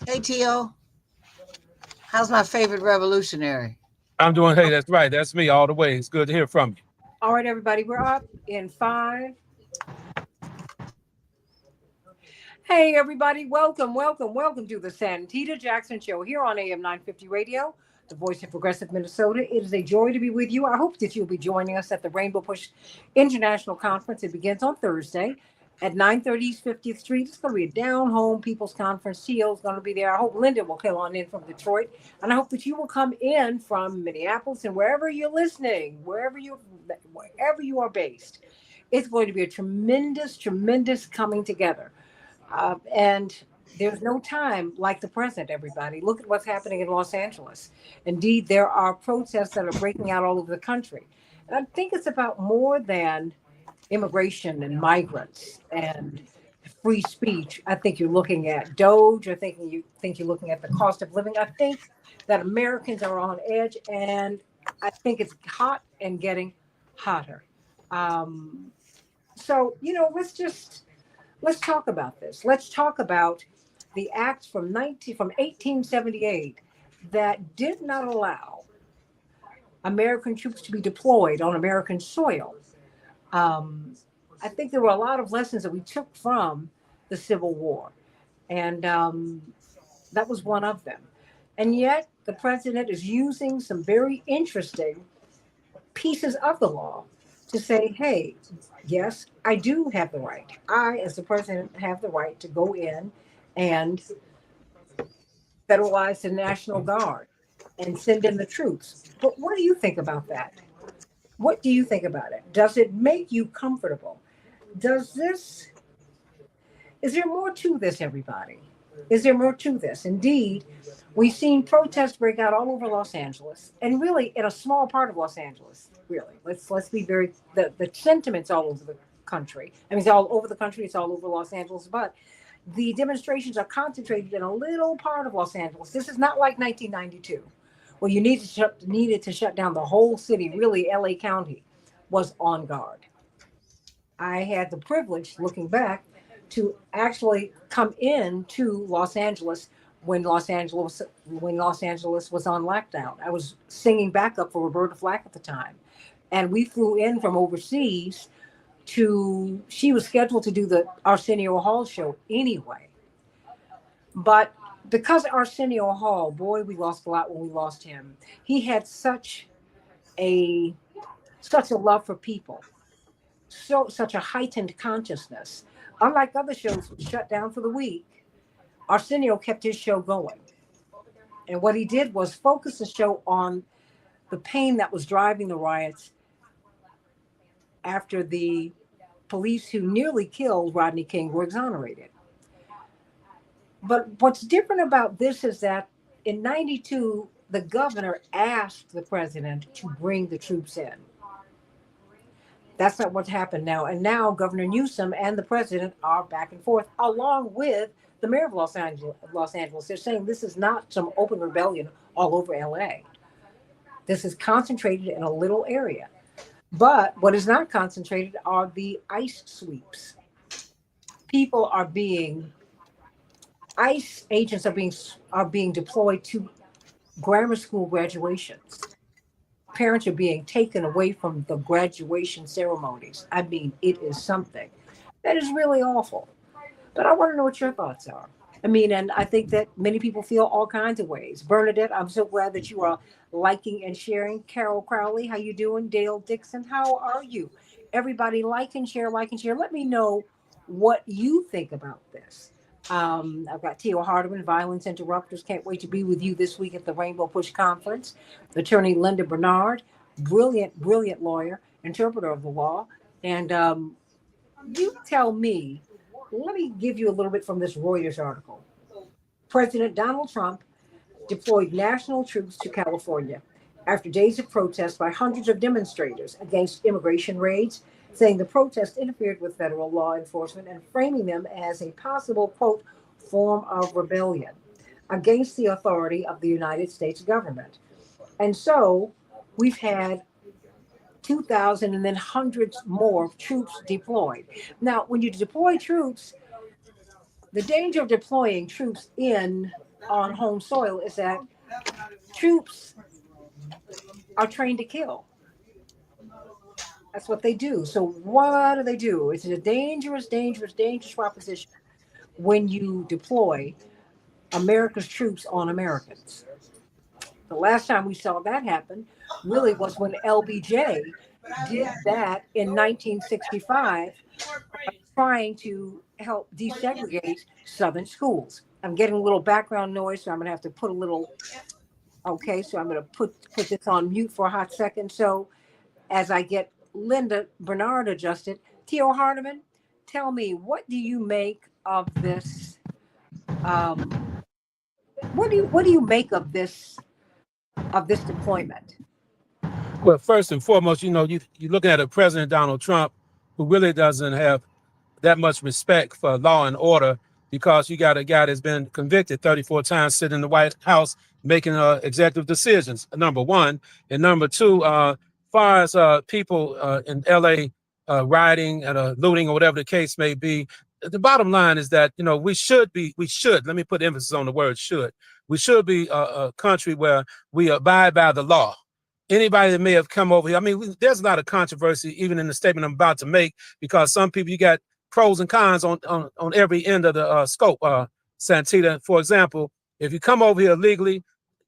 Hey, Tio, how's my favorite revolutionary? I'm doing, hey, that's right. That's me all the way. It's good to hear from you. All right, everybody, we're up in five. Hey, everybody, welcome to the Santita Jackson Show here on AM 950 Radio, the voice of progressive Minnesota. It is a joy to be with you. I hope that you'll be joining us at the Rainbow Push International Conference. It begins on Thursday at 930 East 50th Street. It's going to be a down-home people's conference. Tio's going to be there. I hope Linda will come on in from Detroit, and I hope that you will come in from Minneapolis and wherever you're listening, wherever you are based. It's going to be a tremendous coming together. And there's no time like the present, everybody. Look at what's happening in Los Angeles. Indeed, there are protests that are breaking out all over the country. And I think it's about more than immigration and migrants and free speech. I think you're looking at Doge. I think you're looking at the cost of living. I think that Americans are on edge, and I think it's hot and getting hotter. Um, so let's talk about this. Let's talk about the act from 1878 that did not allow American troops to be deployed on American soil. Um, I think there were a lot of lessons that we took from the Civil War, and that was one of them. And yet, the president is using some very interesting pieces of the law to say, hey, yes, I do have the right. I, as the president, have the right to go in and federalize the National Guard and send in the troops. But what do you think about that? What do you think about it? Does it make you comfortable? Does this, is there more to this, everybody? Is there more to this? Indeed, we've seen protests break out all over Los Angeles, and really in a small part of Los Angeles. Really, let's be very the sentiments all over the country. I mean, it's all over the country. It's all over Los Angeles, but the demonstrations are concentrated in a little part of Los Angeles. This is not like 1992, where you needed to shut down the whole city. Really, LA County was on guard. I had the privilege, looking back, to actually come in to Los Angeles when Los Angeles was on lockdown. I was singing backup for Roberta Flack at the time, and we flew in from overseas to. She was scheduled to do the Arsenio Hall show anyway, but because Arsenio Hall, boy, we lost a lot when we lost him. He had a such a love for people, such a heightened consciousness. Unlike other shows shut down for the week, Arsenio kept his show going. And what he did was focus the show on the pain that was driving the riots after the police who nearly killed Rodney King were exonerated. But what's different about this is that in 92, the governor asked the president to bring the troops in. That's not what's happened now. And now Governor Newsom and the president are back and forth, along with the mayor of Los Angeles. They're saying this is not some open rebellion all over LA. This is concentrated in a little area. But what is not concentrated are the ICE sweeps. People are being ICE agents are being deployed to grammar school graduations. Parents are being taken away from the graduation ceremonies. I mean, it is something that is really awful. But I want to know what your thoughts are. I mean, and I think that many people feel all kinds of ways. Bernadette, I'm so glad that you are liking and sharing. Carol Crowley, how you doing? Dale Dixon, how are you? Everybody like and share, like and share. Let me know what you think about this. I've got Tio Hardeman, Violence Interrupters. Can't wait to be with you this week at the Rainbow Push Conference. Attorney Linda Bernard, brilliant lawyer, interpreter of the law. And you tell me, let me give you a little bit from this Reuters article. President Donald Trump deployed national troops to California after days of protests by hundreds of demonstrators against immigration raids, saying the protests interfered with federal law enforcement and framing them as a possible, quote, form of rebellion against the authority of the United States government. And so we've had 2,000 and then hundreds more troops deployed. Now, when you deploy troops, the danger of deploying troops in on home soil is that troops are trained to kill. That's what they do. So what do they do? It's a dangerous, dangerous, dangerous proposition when you deploy America's troops on Americans. The last time we saw that happen really was when LBJ did that in 1965, trying to help desegregate Southern schools. I'm getting a little background noise, so I'm going to have to put a little. Okay, so I'm going to put this on mute for a hot second. So as I get Linda Bernard adjusted, Theo Hardeman, tell me, what do you make of this? What do you make of this deployment? Well, first and foremost, you're looking at a President Donald Trump who really doesn't have that much respect for law and order, because you got a guy that's been convicted 34 times sitting in the White House making executive decisions, number one. And number two, far as people in LA rioting and looting or whatever the case may be, the bottom line is that, we should, let me put emphasis on the word should. We should be a country where we abide by the law. Anybody that may have come over here, I mean, there's a lot of controversy even in the statement I'm about to make, because some people, you got pros and cons on every end of the scope. Santita, for example, if you come over here illegally,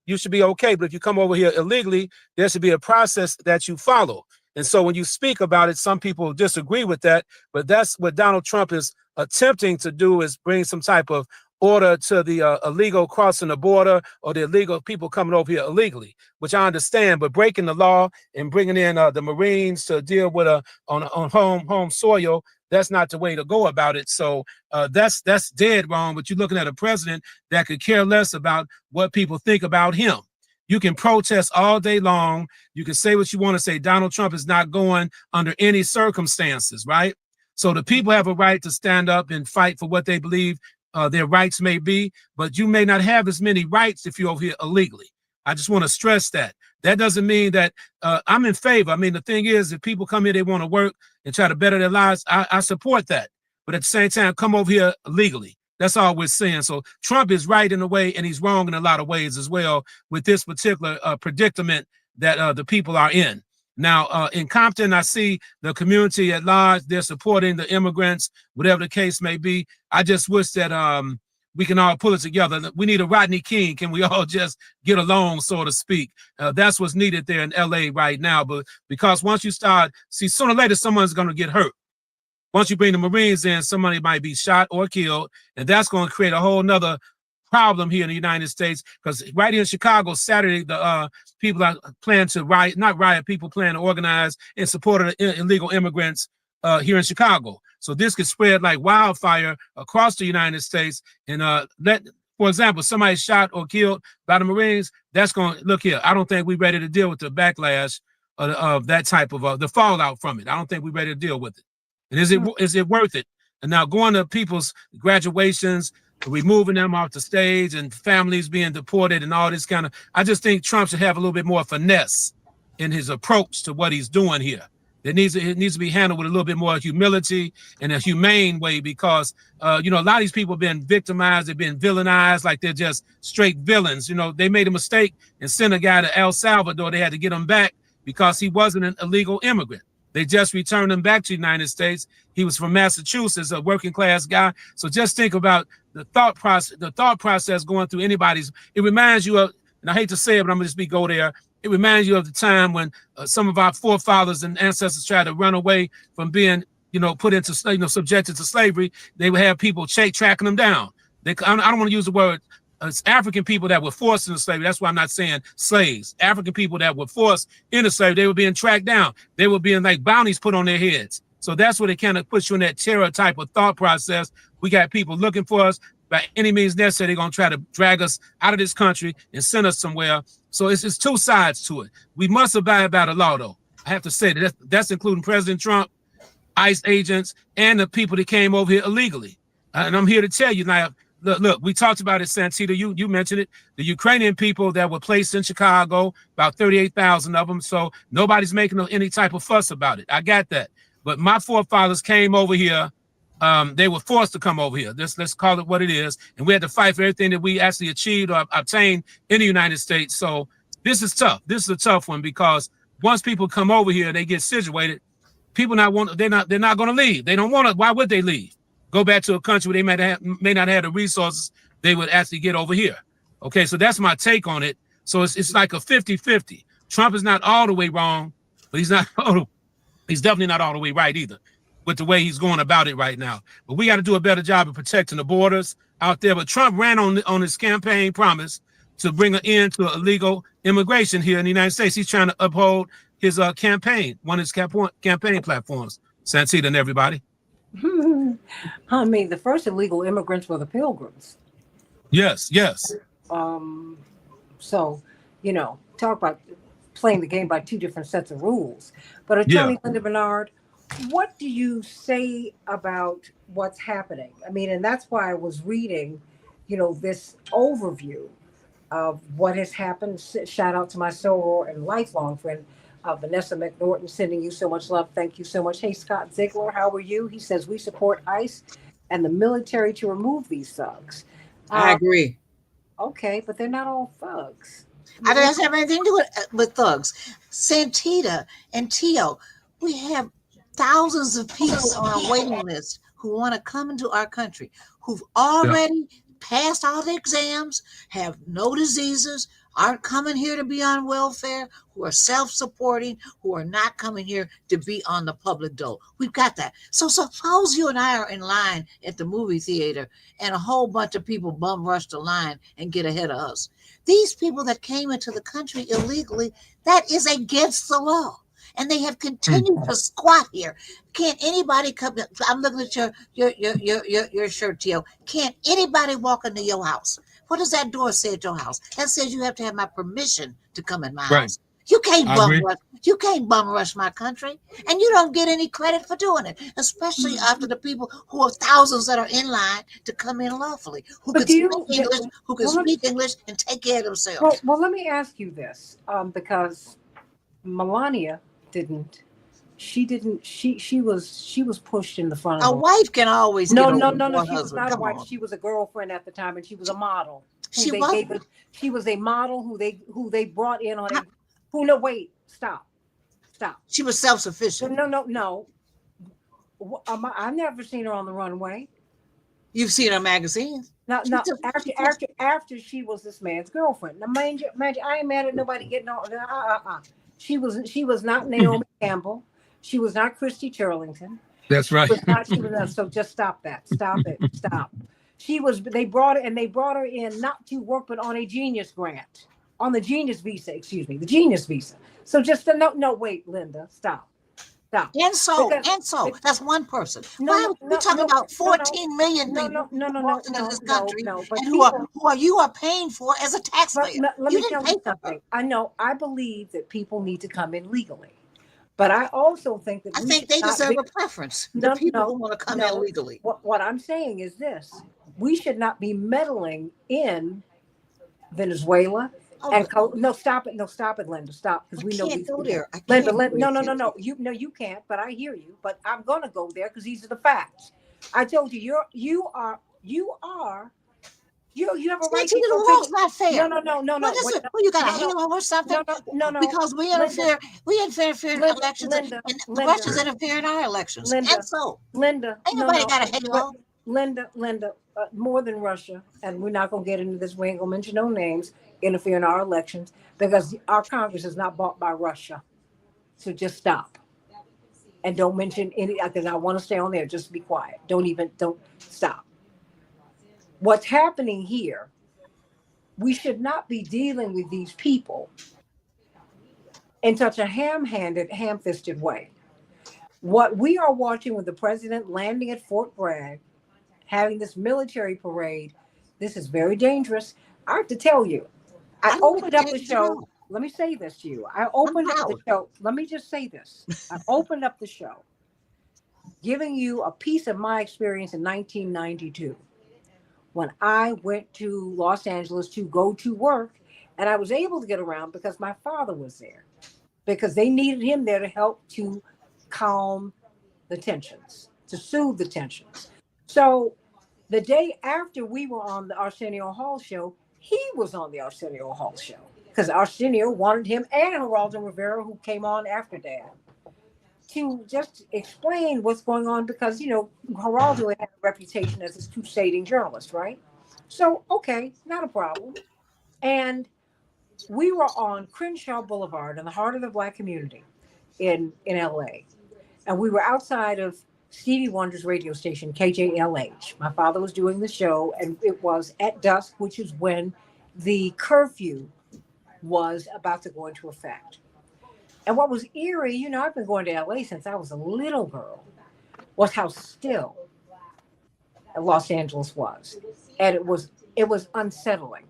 you should be okay. But if you come over here illegally, there should be a process that you follow. And so when you speak about it, some people disagree with that. But that's what Donald Trump is attempting to do, is bring some type of order to the illegal crossing the border, or the illegal people coming over here illegally, which I understand. But breaking the law and bringing in the Marines to deal with on home soil, that's not the way to go about it. So that's dead wrong. But you're looking at a president that could care less about what people think about him. You can protest all day long. You can say what you want to say. Donald Trump is not going under any circumstances, right? So the people have a right to stand up and fight for what they believe their rights may be, but you may not have as many rights if you're over here illegally. I just want to stress that. That doesn't mean that I'm in favor. I mean, the thing is, if people come here, they want to work and try to better their lives, I support that. But at the same time, come over here legally. That's all we're saying. So Trump is right in a way, and he's wrong in a lot of ways as well with this particular predicament that the people are in. Now, in Compton, I see the community at large. They're supporting the immigrants, whatever the case may be. I just wish that we can all pull it together. We need a Rodney King. Can we all just get along, so to speak? That's what's needed there in LA right now. But because once you start, see, sooner or later, someone's going to get hurt. Once you bring the Marines in, somebody might be shot or killed, and that's going to create a whole nother problem here in the United States. Because right here in Chicago, Saturday, the people are planning to riot, not riot, people plan to organize in support of the illegal immigrants here in Chicago. So this could spread like wildfire across the United States. And for example, somebody shot or killed by the Marines, that's going to, look here, I don't think we're ready to deal with the backlash of that type of the fallout from it. I don't think we're ready to deal with it. And is it worth it? And now going to people's graduations, removing them off the stage, and families being deported and all this kind of, I just think Trump should have a little bit more finesse in his approach to what he's doing here. It needs to be handled with a little bit more humility and a humane way, because a lot of these people have been victimized, they've been villainized, like they're just straight villains. They made a mistake and sent a guy to El Salvador. They had to get him back because he wasn't an illegal immigrant. They just returned him back to the United States. He was from Massachusetts, a working class guy. So just think about the thought process going through anybody's. It reminds you of, and I hate to say it, but I'm gonna just go there. It reminds you of the time when some of our forefathers and ancestors tried to run away from being, put into, subjected to slavery. They would have people tracking them down. I don't want to use the word. It's African people that were forced into slavery. That's why I'm not saying slaves. African people that were forced into slavery, they were being tracked down. They were being like bounties put on their heads. So that's what it kind of puts you in that terror type of thought process. We got people looking for us by any means necessary. They're going to try to drag us out of this country and send us somewhere. So it's two sides to it. We must abide by the law, though. I have to say that's including President Trump, ICE agents, and the people that came over here illegally. And I'm here to tell you now, look, we talked about it, Santita. You mentioned it. The Ukrainian people that were placed in Chicago, about 38,000 of them. So nobody's making any type of fuss about it. I got that. But my forefathers came over here they were forced to come over here. Let's call it what it is. And we had to fight for everything that we actually achieved or obtained in the United States. So this is tough. This is a tough one because once people come over here, they get situated. People they're not going to leave. They don't want to. Why would they leave? Go back to a country where they may not have the resources they would actually get over here. Okay, so that's my take on it. So it's like a 50-50. Trump is not all the way wrong, but he's definitely not all the way right either with the way he's going about it right now. But we got to do a better job of protecting the borders out there. But Trump ran on his campaign promise to bring an end to illegal immigration here in the United States. He's trying to uphold his campaign, one of his campaign platforms. Santita and everybody. I mean, the first illegal immigrants were the Pilgrims. Yes. So, talk about playing the game by two different sets of rules. But Attorney Linda Bernard, what do you say about what's happening? I mean, and that's why I was reading, this overview of what has happened. Shout out to my soror and lifelong friend, Vanessa McNorton, sending you so much love. Thank you so much. Hey, Scott Ziegler, how are you? He says, we support ICE and the military to remove these thugs. I agree. Okay, but they're not all thugs. It doesn't have anything to do with thugs. Santita and Tio, we have thousands of people on our waiting list who want to come into our country, who've already passed all the exams, have no diseases, aren't coming here to be on welfare, who are self-supporting, who are not coming here to be on the public dole. We've got that. So suppose you and I are in line at the movie theater and a whole bunch of people bum rush the line and get ahead of us. These people that came into the country illegally, that is against the law. And they have continued to squat here. Can't anybody come? I'm looking at your shirt, Tio. Can't anybody walk into your house? What does that door say at your house? That says you have to have my permission to come in my house. You can't bum rush. You can't bum rush my country, and you don't get any credit for doing it. Especially after the people who are thousands that are in line to come in lawfully, who can speak English and take care of themselves. Well, let me ask you this, because Melania didn't. She was pushed in the front of a wife can always no she was not a wife. She was a girlfriend at the time, and she was a model. She was a model who they brought in on stop. She was self-sufficient. No. I've never seen her on the runway. You've seen her magazines. No. After she was this man's girlfriend. Now, mind you, I ain't mad at nobody getting on. She was not Naomi Campbell. She was not Christy Turlington. That's right. She was not, so just stop that. Stop it. Stop. They brought her in not to work, but on a genius grant, on the genius visa. The genius visa. So just wait, Linda, stop. And so that's one person. We're talking about 14 million people in this country, and who you are paying for as a taxpayer. Let me tell you something. I know. I believe that people need to come in legally, but I also think that they deserve a preference. The people who want to come in legally. What I'm saying is this: we should not be meddling in Venezuela. Stop it, Linda. Stop, because we know can't go there. Linda, no. You can't. But I hear you. But I'm gonna go there because these are the facts. I told you, you have a right to the world's not fair. No. What is it? You got a halo or something? No. Because we interfere in elections, and the Russians interfere in our elections. Linda, and so, Linda, ain't nobody got a halo. Linda, more than Russia, and we're not going to get into this. We ain't going to mention no names, interfere in our elections, because our Congress is not bought by Russia. So just stop. And don't mention any, because I want to stay on there. Just be quiet. Don't stop. What's happening here, we should not be dealing with these people in such a ham-fisted way. What we are watching with the president landing at Fort Bragg, having this military parade, this is very dangerous. I have to tell you, I opened up the show. Let me say this to you. I opened up the show. Let me just say this. I opened up the show giving you a piece of my experience in 1992 when I went to Los Angeles to go to work, and I was able to get around because my father was there, because they needed him there to help to calm the tensions, to soothe the tensions. So the day after we were on the Arsenio Hall show, he was on the Arsenio Hall show because Arsenio wanted him and Geraldo Rivera, who came on after Dad, to just explain what's going on because, Geraldo had a reputation as this crusading journalist, right? So, okay, not a problem. And we were on Crenshaw Boulevard in the heart of the Black community in LA. And we were outside of Stevie Wonder's radio station, KJLH. My father was doing the show, and it was at dusk, which is when the curfew was about to go into effect. And what was eerie, I've been going to LA since I was a little girl, was how still Los Angeles was. And it was unsettling,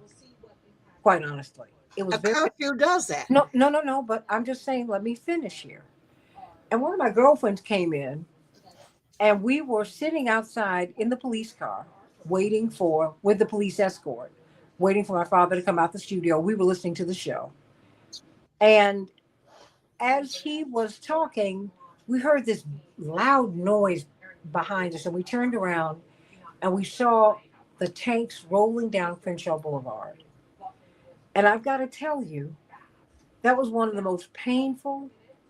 quite honestly. It was A very curfew does that. no, but I'm just saying, let me finish here. And one of my girlfriends came in, and we were sitting outside in the police car, with the police escort, waiting for my father to come out the studio. We were listening to the show. And as he was talking, we heard this loud noise behind us, and we turned around and we saw the tanks rolling down Crenshaw Boulevard. And I've got to tell you, that was one of the most painful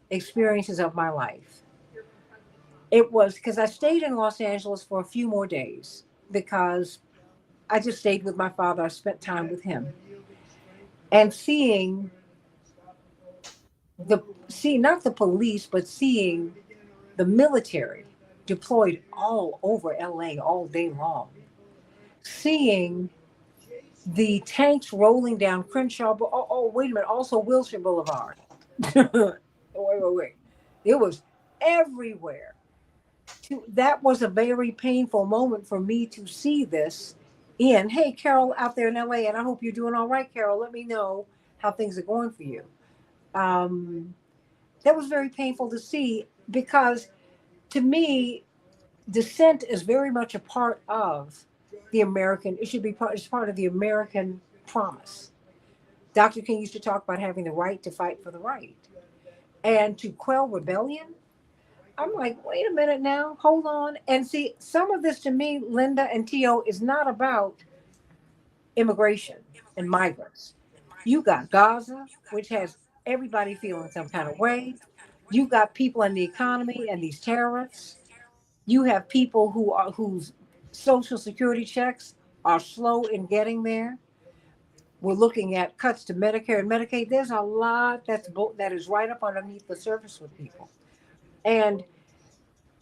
experiences of my life. It was because I stayed in Los Angeles for a few more days because I just stayed with my father. I spent time with him. And not the police, but seeing the military deployed all over LA all day long. Seeing the tanks rolling down Crenshaw, wait a minute, also Wilshire Boulevard. Wait. It was everywhere. That was a very painful moment for me to see this Hey, Carol out there in LA, and I hope you're doing all right, Carol. Let me know how things are going for you. Um, that was very painful to see because to me, dissent is very much a part of it should be it's part of the American promise. Dr. King used to talk about having the right to fight for the right and to quell rebellion. I'm like, wait a minute now, hold on. And see, some of this to me, Linda and Tio, is not about immigration and migrants. You got Gaza, which has everybody feeling some kind of way. You got people in the economy and these tariffs. You have people whose social security checks are slow in getting there. We're looking at cuts to Medicare and Medicaid. There's a lot that is right up underneath the surface with people, and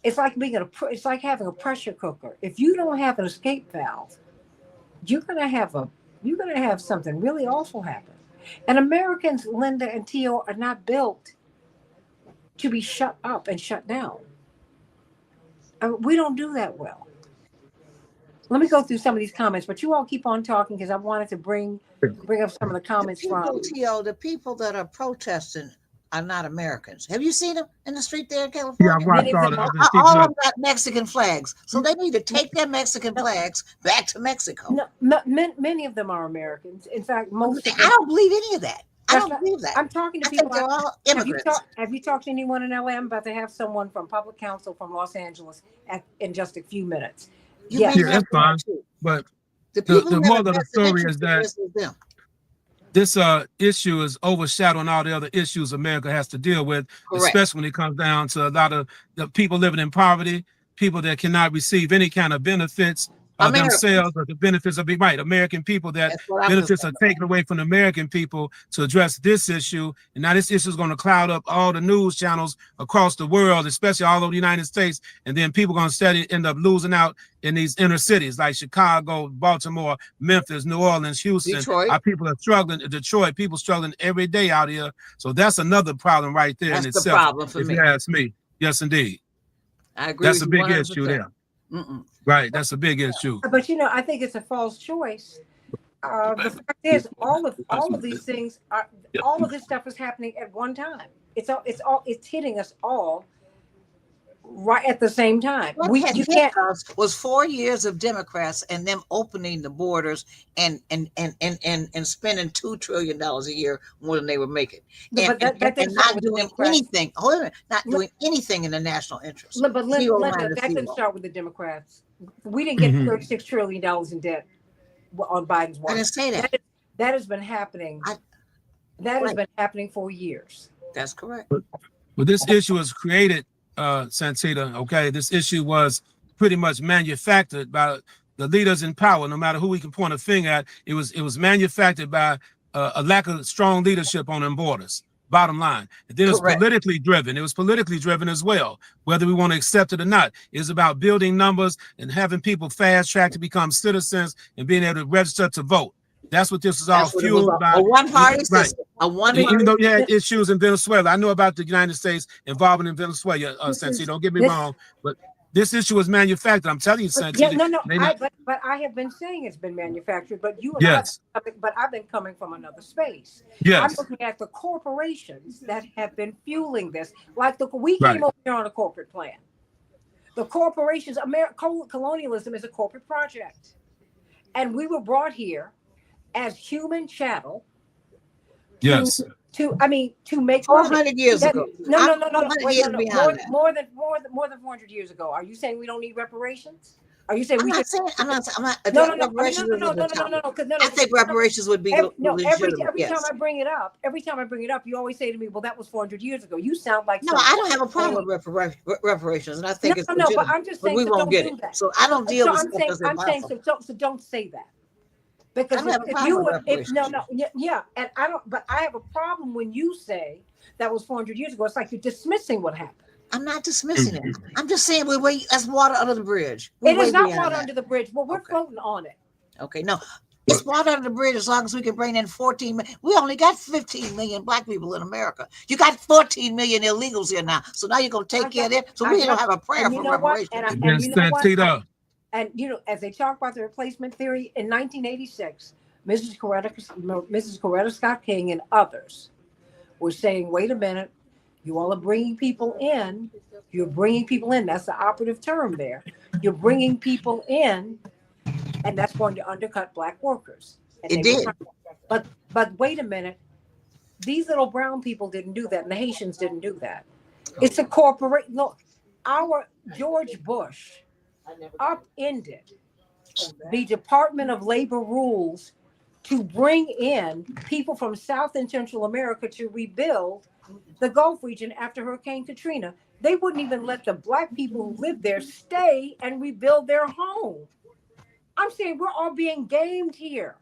it's like it's like having a pressure cooker. If you don't have an escape valve, you're gonna have something really awful happen. And Americans, Linda and Tio, are not built to be shut up and shut down. We don't do that well. Let me go through some of these comments, but you all keep on talking because I wanted to bring up some of the comments from Tio, the people that are protesting are not Americans. Have you seen them in the street there in Yeah, California? right. many of them. All of them got Mexican flags, so they need to take their Mexican flags back to Mexico. No, many of them are Americans. In fact, most of I them. don't believe any of that. I That's don't not- believe that. I'm talking to I think people. they're all Have you, immigrants. have you talked to anyone in LA? I'm about to have someone from public counsel from Los Angeles in just a few minutes. You Yes. may Yeah, have that's fine. to. But The people the who have moral a of the vested story interest is in that this is them. this issue is overshadowing all the other issues America has to deal with, Correct. especially when it comes down to a lot of the people living in poverty, people that cannot receive any kind of benefits Americans. themselves, or the benefits of being right. American people that That's what I'm benefits are concerned taken away from the American people to address this issue. And now this issue is going to cloud up all the news channels across the world, especially all over the United States. And then people are going to end up losing out in these inner cities like Chicago, Baltimore, Memphis, New Orleans, Houston. Detroit. Our people are struggling. Detroit, people struggling every day out here. So that's another problem right there in That's the itself. problem for If me. you ask me, yes, indeed, I agree that's with a you big 100%. issue there. Mm-mm. Right, that's a big issue. But I think it's a false choice. The fact is, all of these things are all of this stuff is happening at one time. It's hitting us all right at the same time. What had You hit can't. us was 4 years of Democrats and them opening the borders and spending $2 trillion a year more than they were making, But that didn't and start not with the doing Democrats. anything. Hold on, a minute, not Li- doing anything in the national interest. But Zero Linda, minus that didn't zero. start with the Democrats. We didn't get Mhm. $36 trillion in debt on Biden's I watch. didn't say that. That has been happening. I, That has right. been happening for years. That's correct. Well, this issue was created, Santita. Okay, this issue was pretty much manufactured by the leaders in power. No matter who we can point a finger at, it was manufactured by a lack of strong leadership on them borders. Bottom line, and then it was Correct. politically driven. It was politically driven as well, whether we want to accept it or not. It's about building numbers and having people fast track to become citizens and being able to register to vote. That's what this is all That's what it was. fueled by. A one-party Right. system. A one Even party. though you had issues in Venezuela, I know about the United States involvement in Venezuela, Santita. Don't get me wrong, but this issue was manufactured. I'm telling you, Yeah, Santita. no. May not- But I have been saying it's been manufactured. But you and Yes. but I've been coming from another space. I'm Yes. looking at the corporations that have been fueling this. Like we Right. came over here on a corporate plan. The corporations, colonialism is a corporate project, and we were brought here as human chattel. Yes. To make 400 years ago. No. 400 Wait, years no. beyond that. More than 400 years ago. Are you saying we don't need reparations? Are you saying I'm we not should? saying. I'm not. No. Reparations is the topic. I think No, reparations would be every legitimate. time Yes. I bring it up, you always say to me, "Well, that was 400 years ago." You sound like No, I don't have a problem with reparations, and I think it's But legitimate. I'm just But saying, we so won't don't get do it. that. So I don't deal So with I'm stuff saying, that's impossible. so don't say that. Because I don't have a if problem you with would, reparations. yeah, and I don't, but I have a problem when you say that was 400 years ago. It's like you're dismissing what happened. I'm not dismissing it. I'm just saying that's water under the bridge. It We're is way not beyond water that. under the bridge. Well, we're Okay. floating on it. Okay, no, it's water under the bridge as long as we can bring in 14 million. We only got 15 million black people in America. You got 14 million illegals here now. So now you're going to take care of them. So we don't have a prayer And you for know what? reparations. And you know what? Santita. And as they talk about the replacement theory in 1986, Mrs. Coretta Scott King and others were saying, "Wait a minute, you all are bringing people in. You're bringing people in. That's the operative term there. You're bringing people in, and that's going to undercut black workers." And It did. But wait a minute, these little brown people didn't do that, and the Haitians didn't do that. It's a corporate. Look, our George Bush upended the Department of Labor rules to bring in people from South and Central America to rebuild the Gulf region after Hurricane Katrina. They wouldn't even let the black people who lived there stay and rebuild their home. I'm saying we're all being gamed here.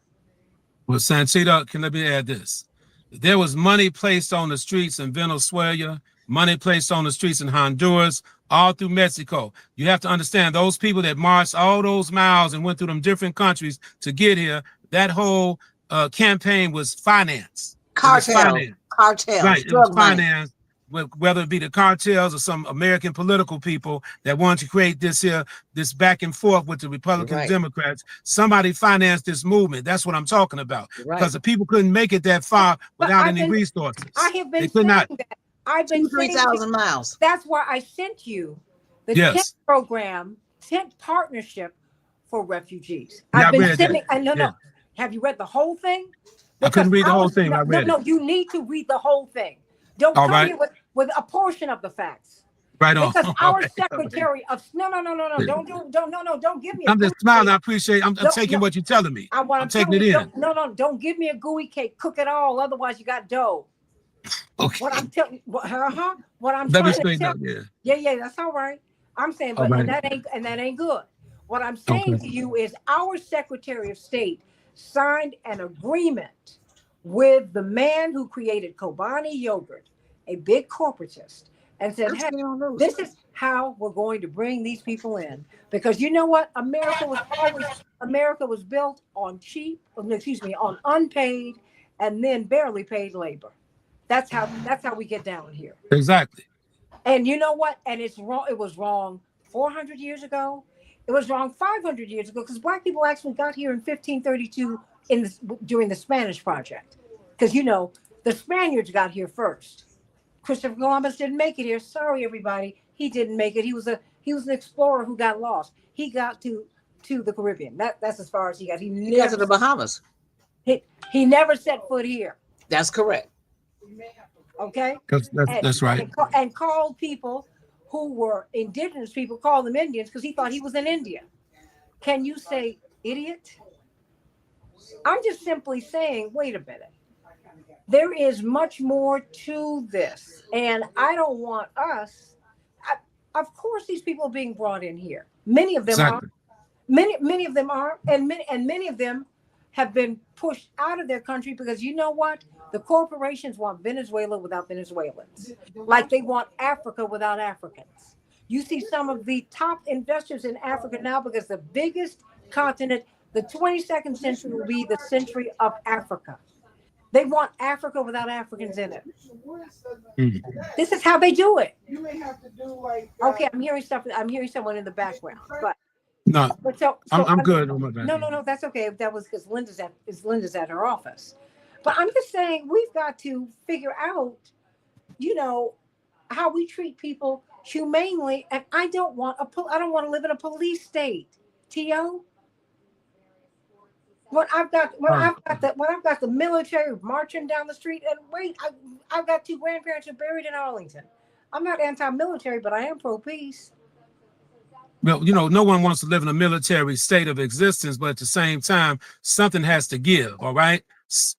Well, Santita, let me add this. There was money placed on the streets in Venezuela, money placed on the streets in Honduras, all through Mexico. You have to understand those people that marched all those miles and went through them different countries to get here, that whole campaign was financed. Cartels, right? It was drug money. financed, whether it be the cartels or some American political people that want to create this back and forth with the Republicans, Right. Democrats. Somebody financed this movement. That's what I'm talking about. Right. Because the people couldn't make it that far without any resources. I have been They could saying not. that. I've been 3,000 miles. That's why I sent you the Yes. tent program, tent partnership for refugees. Yeah, I've been I read sending. that. No. Yeah. Have you read the whole thing? I couldn't read the whole thing. No, I read no, it. you need to read the whole thing. Don't All come right. here with a portion of the facts. Right on. Because our Okay. secretary of no, don't give me. I'm just smiling. I gooey appreciate. I'm No, taking no. what you're telling me. cake. I'm taking it telling you, in. don't give me a gooey cake. Cook it all, otherwise you got dough. Okay. What I'm telling, what I'm Let me trying to straighten tell. up. Yeah. Yeah, that's all right. I'm saying, All but right. and that ain't good. What I'm saying Okay. to you is our Secretary of State signed an agreement with the man who created Kobani yogurt, a big corporatist, and said, "Hey, this is how we're going to bring these people in." Because you know what? America was built on on unpaid and then barely paid labor. That's how we get down here. Exactly. And you know what? And it's wrong. It was wrong 400 years ago. It was wrong 500 years ago because black people actually got here in 1532 during the Spanish project. Because the Spaniards got here first. Christopher Columbus didn't make it here. Sorry, everybody. he didn't make it. He was an explorer who got lost. He got to the Caribbean. That's as far as he got. He got to the Bahamas. He never set foot here. That's correct. Okay, That's right. And called people who were indigenous people, called them Indians because he thought he was an Indian. Can you say idiot? I'm just simply saying, wait a minute. There is much more to this, and I don't want us. Of course, these people are being brought in here. Many of them Exactly. are. Many of them are, and many of them have been pushed out of their country because you know what? The corporations want Venezuela without Venezuelans, like they want Africa without Africans. You see some of the top investors in Africa now because the biggest continent, the 22nd century will be the century of Africa. They want Africa without Africans in it. This is how they do it. Okay, I'm hearing stuff. I'm hearing someone in the background, but No, so I'm good. No, that's okay. That was because Linda's at her office. But I'm just saying we've got to figure out, how we treat people humanely. And I don't want to live in a police state. T.O. When I've got the military marching down the street, and wait, I've got 2 grandparents who are buried in Arlington. I'm not anti-military, but I am pro-peace. Well, no one wants to live in a military state of existence, but at the same time, something has to give. All right,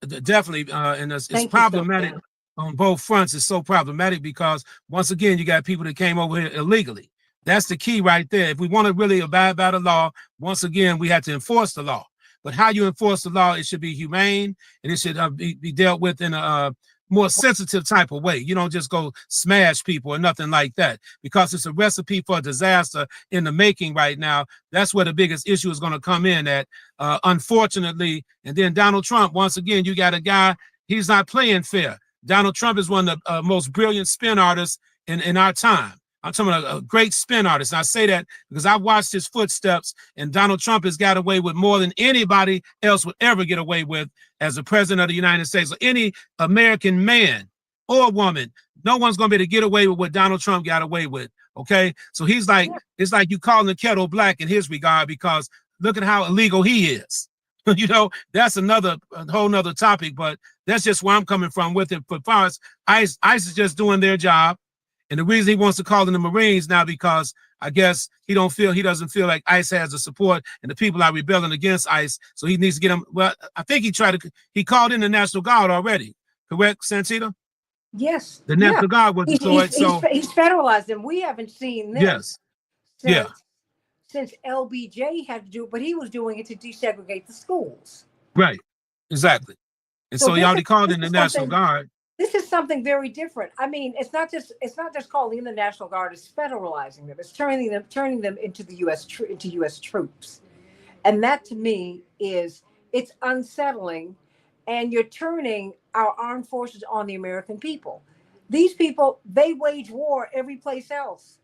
definitely, and it's problematic on both fronts. It's so problematic because once again, you got people that came over here illegally. That's the key right there. If we want to really abide by the law, once again, we have to enforce the law. But how you enforce the law, it should be humane and it should be dealt with in a more sensitive type of way. You don't just go smash people or nothing like that, because it's a recipe for a disaster in the making right now. That's where the biggest issue is going to come in at, unfortunately. And then Donald Trump, once again, you got a guy, he's not playing fair. Donald Trump is one of the most brilliant spin artists in our time. I'm talking about a great spin artist. And I say that because I've watched his footsteps, and Donald Trump has got away with more than anybody else would ever get away with as the president of the United States. So any American man or woman, no one's going to be able to get away with what Donald Trump got away with. Okay. So he's like, it's like you calling the kettle black in his regard, because look at how illegal he is. That's a whole nother topic, but that's just where I'm coming from with it. But far as ICE is just doing their job. And the reason he wants to call in the Marines now, because I guess he doesn't feel like ICE has the support and the people are rebelling against ICE. So he needs to get them. Well, I think he called in the National Guard already. Correct, Santita? Yes. The National Guard was deployed. He's federalized them. We haven't seen this. Yes. Since LBJ had to do it, but he was doing it to desegregate the schools. Right. Exactly. And so he already called in the National Guard. This is something very different. I mean, it's not just calling in the National Guard. It's federalizing them. It's turning them into the U.S. troops, and that to me it's unsettling. And you're turning our armed forces on the American people. These people, they wage war every place else.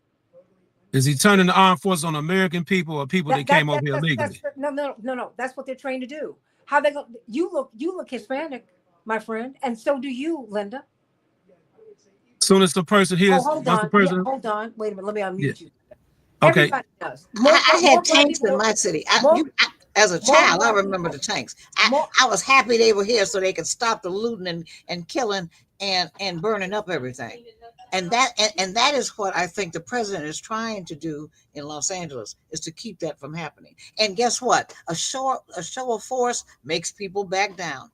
Is he turning the armed forces on American people or people that came over here illegally? No. That's what they're trained to do. How they go? You look Hispanic, my friend, and so do you, Linda. As soon as the person hears, hold on. Wait a minute. Let me unmute you. Okay. Everybody does. I had tanks in my city. As a child, I remember the tanks. I was happy they were here so they could stop the looting and killing and burning up everything. And that is what I think the president is trying to do in Los Angeles, is to keep that from happening. And guess what? A show of force makes people back down.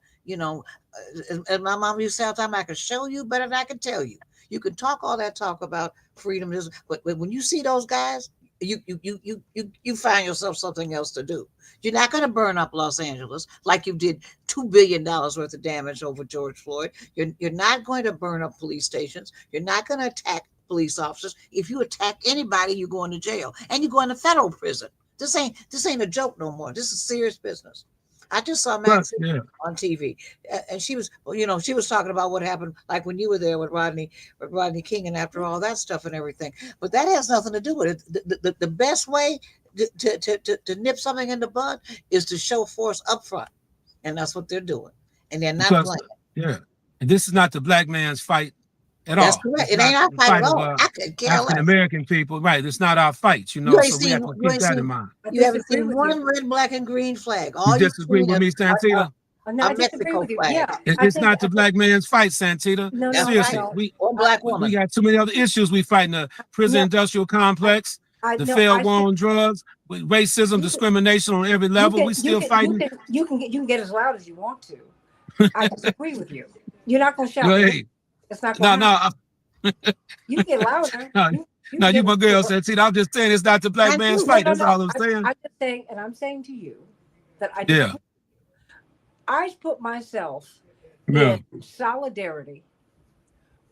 As my mom used to say all the time, I can show you better than I can tell you. You can talk all that talk about freedom, but when you see those guys, you find yourself something else to do. You're not going to burn up Los Angeles like you did $2 billion worth of damage over George Floyd. You're not going to burn up police stations. You're not going to attack police officers. If you attack anybody, you're going to jail, and you're going to federal prison. This ain't a joke no more. This is serious business. I just saw Max on TV, and she was talking about what happened, like when you were there with Rodney King, and after all that stuff and everything. But that has nothing to do with it. The best way to nip something in the bud is to show force up front, and that's what they're doing, and they're not playing. Yeah, and this is not the black man's fight at That's all. correct. It's It not ain't our the fight at fight of all. I could care African less. American people. Right. It's not our fight, You ain't so we have seen to you keep ain't that in seen mind. I you haven't disagree seen with you. one red, black, and green flag. You All you've disagree seen with is me, Santita? No, a I disagree Mexico with you. flag. Yeah, It's not the black man's fight, Santita. no, That's no, right. Seriously, no. Or I, black we woman. got too many other issues we fighting: the prison no, industrial complex, I the no, failed I war said on drugs, with racism, you can, discrimination on every you level. can, We you still can, you fighting. can, you can get as loud as you want to. I disagree with you. You're not gonna shout with me. Hey, It's not gonna no, happen. no, You can get louder. no, You no, can you get my girl, Santita. I'm just saying it's not the black Thank man's you. no, fight. no, That's no. all I'm saying. I'm just saying, and I'm saying to you that Yeah, I put myself yeah. in solidarity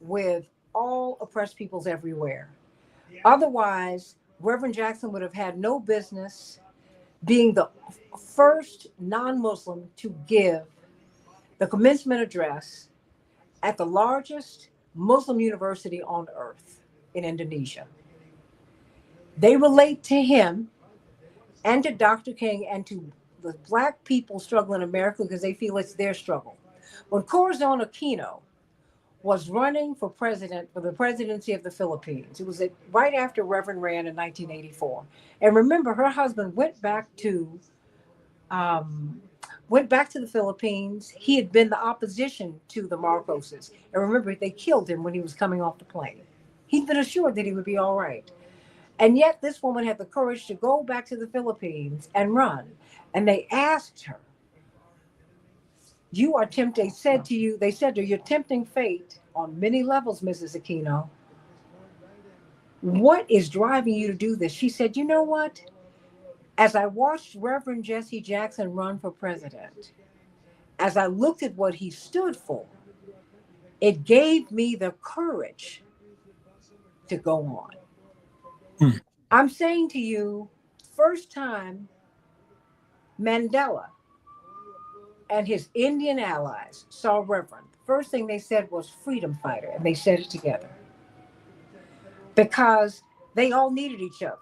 with all oppressed peoples everywhere. Otherwise, Reverend Jackson would have had no business being the first non-Muslim to give the commencement address at the largest Muslim university on earth in Indonesia. They relate to him and to Dr. King and to the black people struggling in America because they feel it's their struggle. When Corazon Aquino was running for president for the presidency of the Philippines, it was right after Reverend ran in 1984. And remember, her husband um, went back to the Philippines. He had been the opposition to the Marcoses. And remember, they killed him when he was coming off the plane. He'd been assured that he would be all right. And yet, this woman had the courage to go back to the Philippines and run. And they asked her, "You are tempted." They said to her, "You're tempting fate on many levels, Mrs. Aquino. What is driving you to do this?" She said, "You know what? As I watched Reverend Jesse Jackson run for president, as I looked at what he stood for, it gave me the courage to go on." Hmm. I'm saying to you, first time Mandela and his Indian allies saw Reverend, the first thing they said was freedom fighter, and they said it together because they all needed each other.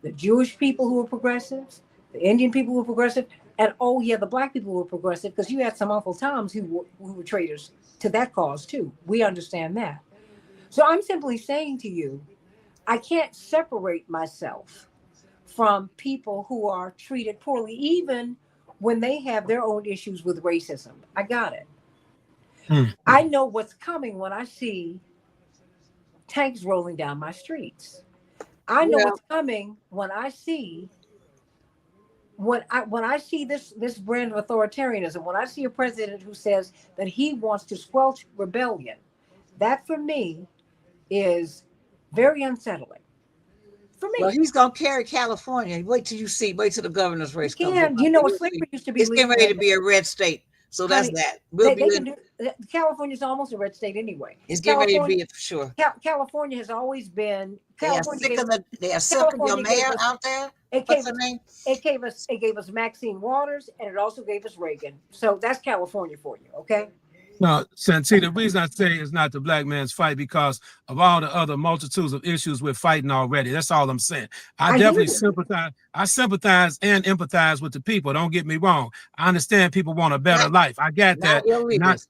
The Jewish people who were progressives, the Indian people who were progressive, and oh yeah, the black people who were progressive, because you had some Uncle Toms who were traitors to that cause too. We understand that. So I'm simply saying to you, I can't separate myself from people who are treated poorly, even when they have their own issues with racism. I got it. Hmm. I know what's coming when I see tanks rolling down my streets. I know Well, what's coming when I see this brand of authoritarianism, when I see a president who says that he wants to squelch rebellion, that for me is very unsettling. For well, me, he's gonna carry California. Wait till you see. Wait till the governor's you race comes up can, out there. what You'll see. slavery used to be It's getting legal ready down to there. be a red state. So that's Honey, that. We'll they be. can do. California's almost a red state anyway. It's getting ready to California, be it for sure. California has always been. They are sick of your California gave mayor us. out there. It What's gave her us. name? It gave us Maxine Waters, and it also gave us Reagan. So that's California for you, okay? No, Santita, the reason I say it's not the black man's fight because of all the other multitudes of issues we're fighting already. That's all I'm saying. I I hear definitely you. sympathize. I sympathize and empathize with the people. Don't get me wrong. I understand people want a better Not life. I get not that. Not illegals.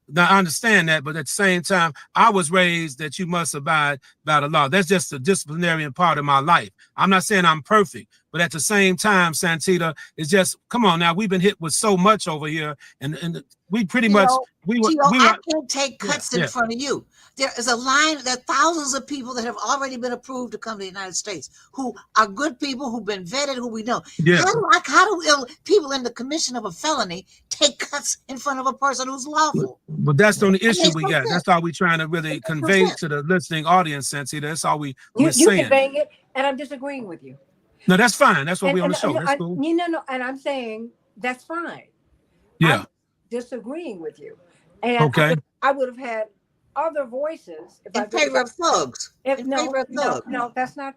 Now, I understand that, but at the same time, I was raised that you must abide by the law. That's just a disciplinary part of my life. I'm not saying I'm perfect, but at the same time, Santita, it's just, come on now, we've been hit with so much over here, and we pretty much, T.O. T.O. we I were, can't take yeah, cuts in yeah, front of you. There is a line, there are thousands of people that have already been approved to come to the United States who are good people, who've been vetted, who we know. yeah. How do people in the commission of a felony take cuts in front of a person who's lawful? But that's the only That issue makes we no got. sense. That's all we trying to It really makes no convey sense. to the listening audience, Santita. That's all we're You saying. conveying it, and I'm disagreeing with you. No, that's fine. That's what And we on the show. no, That's cool. no, and I'm saying that's fine. Yeah. I'm disagreeing with you, and Okay. I would have had other voices if In I favor of thugs. if In favor of thugs. no, that's not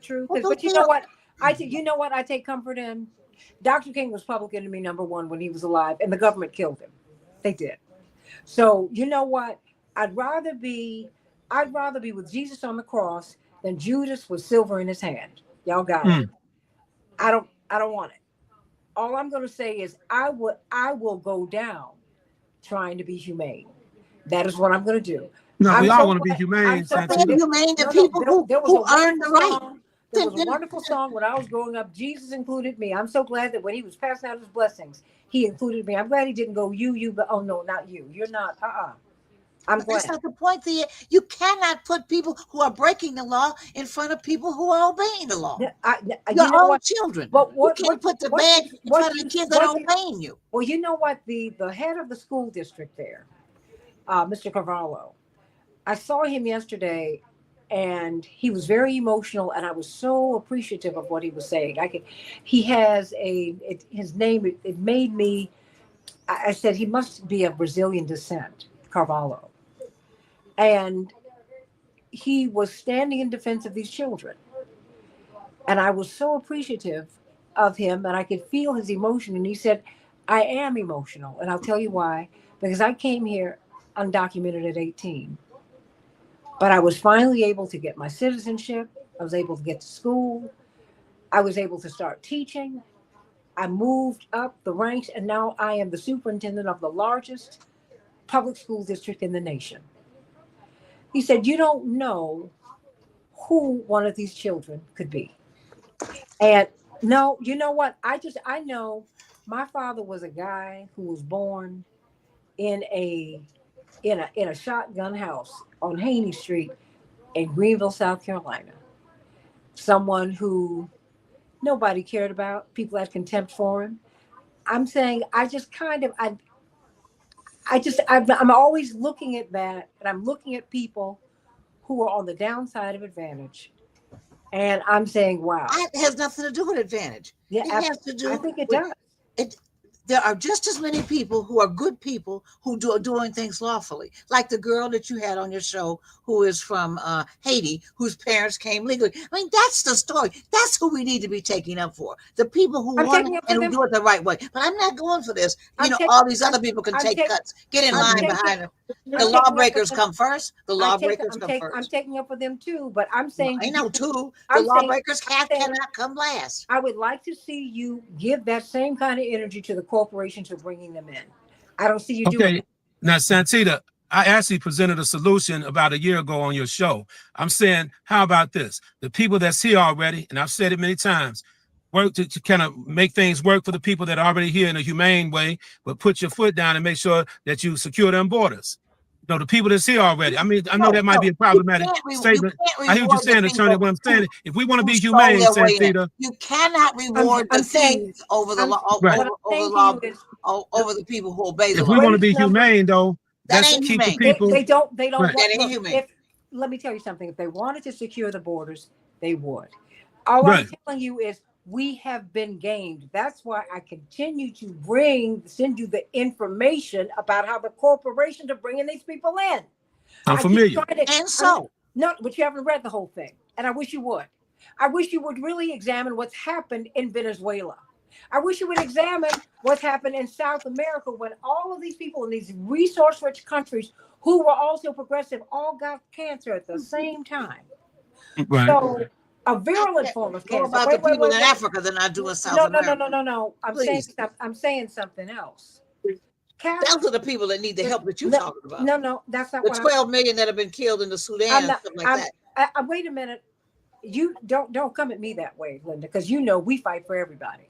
true. Well, But you you know know, what? You know what I take comfort in. Dr. King was public enemy number one when he was alive, and the government killed him. They did. So you know what? I'd rather be I'd rather be with Jesus on the cross than Judas with silver in his hand. Y'all got it. Mm. I don't want it. All I'm going to say is I will go down trying to be humane. That is what I'm going to do. No, I'm we all so want to be glad- humane, I'm so glad They're Santita. humane to no, people there was a who earn the wonderful right. song. There was a Then- wonderful song when I was growing up. Jesus included me. I'm so glad that when he was passing out his blessings, he included me. I'm glad he didn't go you, but oh no, not you. You're not. I'm But that's glad. not the point. You cannot put people who are breaking the law in front of people who are obeying the law. Your You know own what? children. But You can't put the bad in front of the kids that are obeying you. Well, you know what? The head of the school district there, Mr. Carvalho, I saw him yesterday, and he was very emotional, and I was so appreciative of what he was saying. He has his name. It made me. I said he must be of Brazilian descent, Carvalho, and he was standing in defense of these children, and I was so appreciative of him, and I could feel his emotion. And he said, "I am emotional, and I'll tell you why. Because I came here undocumented at 18." But I was finally able to get my citizenship. I was able to get to school. I was able to start teaching. I moved up the ranks, and now I am the superintendent of the largest public school district in the nation. He said, "You don't know who one of these children could be." And no, you know what? I know my father was a guy who was born in a shotgun house on Haney Street in Greenville, South Carolina. Someone who nobody cared about. People had contempt for him. I'm saying I just kind of I'm always looking at that, and I'm looking at people who are on the downside of advantage, and I'm saying, wow. It has nothing to do with advantage. Yeah, it has to do. I think it with, does. It. There are just as many people who are good people who are doing things lawfully, like the girl that you had on your show who is from Haiti, whose parents came legally. I mean, that's the story. That's who we need to be taking up for. The people who want it and who do it the right way. But I'm not going for this. All these other people can take cuts. Get in line behind them. The lawbreakers come first. The lawbreakers come first. I'm taking up for them too, but I'm saying I know too. The lawbreakers cannot come last. I would like to see you give that same kind of energy to the corporations who are bringing them in. I don't see you doing it. Now, Santita, I actually presented a solution about a year ago on your show. I'm saying, how about this? The people that's here already, and I've said it many times, work to kind of make things work for the people that are already here in a humane way, but put your foot down and make sure that you secure them borders. You know, the people that's here already. I mean, I know that might be a problematic statement. I hear what you're saying, Attorney. What I'm saying, if we want to be humane, Santita, you cannot reward the thieves over the law, over the people who obey the law. If we want to be humane, though, let's keep the people. They don't. That ain't humane. Let me tell you something. If they wanted to secure the borders, they would. All I'm telling you is we have been gamed. That's why I continue to send you the information about how the corporations are bringing these people in. I'm familiar. No, but you haven't read the whole thing, and I wish you would. I wish you would really examine what's happened in Venezuela. I wish you would examine what's happened in South America when all of these people in these resource-rich countries who were also progressive all got cancer at the same time. Right. So a virulent form of cancer. About the people in Africa that are not doing South America. No. I'm saying something else. Those are the people that need the help that you're talking about. No, that's not the 12 million that have been killed in the Sudan and stuff like that. Wait a minute. You don't come at me that way, Linda, because you know we fight for everybody.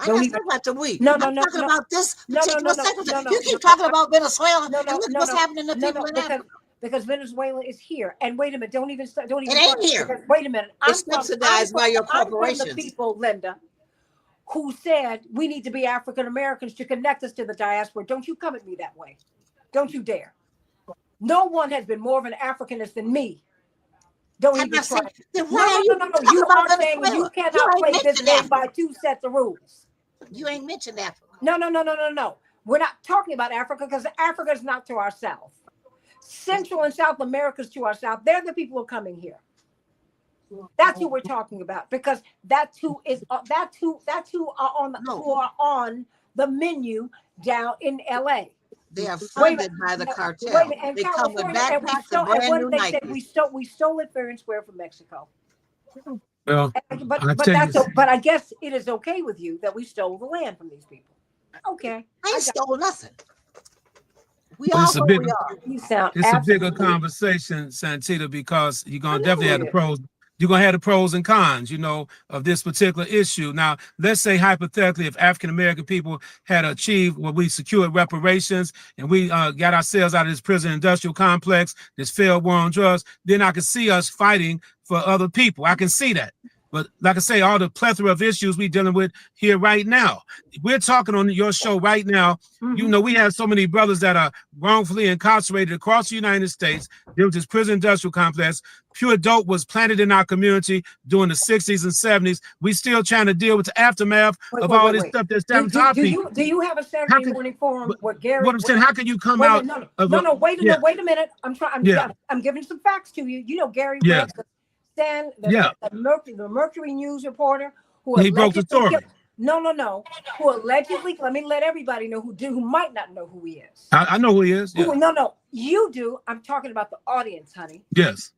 I'm not talking about the we. I'm talking about this particular secretary. You keep talking about Venezuela and look what's happening to people in Africa. Because Venezuela is here. And wait a minute, don't even. It ain't here. Wait a minute. It's subsidized by your corporations. I'm from the people, Linda, who said we need to be African Americans to connect us to the diaspora. Don't you come at me that way. Don't you dare. No one has been more of an Africanist than me. Don't even try. No. You are saying you cannot play this game by two sets of rules. You ain't mentioned Africa. No. We're not talking about Africa because Africa is not to our south. Central and South America is to our south. They're the people who are coming here. That's who we're talking about because that's who are on the menu down in LA. They are funded by the cartel. They come with backpacks and brand new Nikes. We stole it fair and square from Mexico. Well, but I guess it is okay with you that we stole the land from these people. Okay. I stole nothing. We But are it's a where big, we are. You sound it's a bigger absolutely. conversation, Santita, because you're I gonna know definitely have the it is. pros. You're gonna have the pros and cons, of this particular issue. Now, let's say hypothetically, if African American people had achieved what we secured reparations and we got ourselves out of this prison industrial complex, this failed war on drugs, then I can see us fighting for other people. I can see that. But like I say, all the plethora of issues we're dealing with here right now. We're talking on your show right now. We have so many brothers that are wrongfully incarcerated across the United States. There was this prison industrial complex. Pure dope was planted in our community during the 60s and 70s. We still trying to deal with the aftermath of all this Wait. stuff that's Do, happened to do, our do you people. do you have a How Saturday can, morning forum where what Gary? I'm saying, how can you come Wait a out minute, of no, wait, yeah, no, wait a minute. yeah, I'm giving some facts to you. You know Gary yeah, Webb, yeah. the Mercury News reporter who He broke the allegedly killed. story. No, who allegedly. Let me let everybody know who might not know who he is. I know who he is. Yeah. No, you do. I'm talking about the audience, honey. Yes.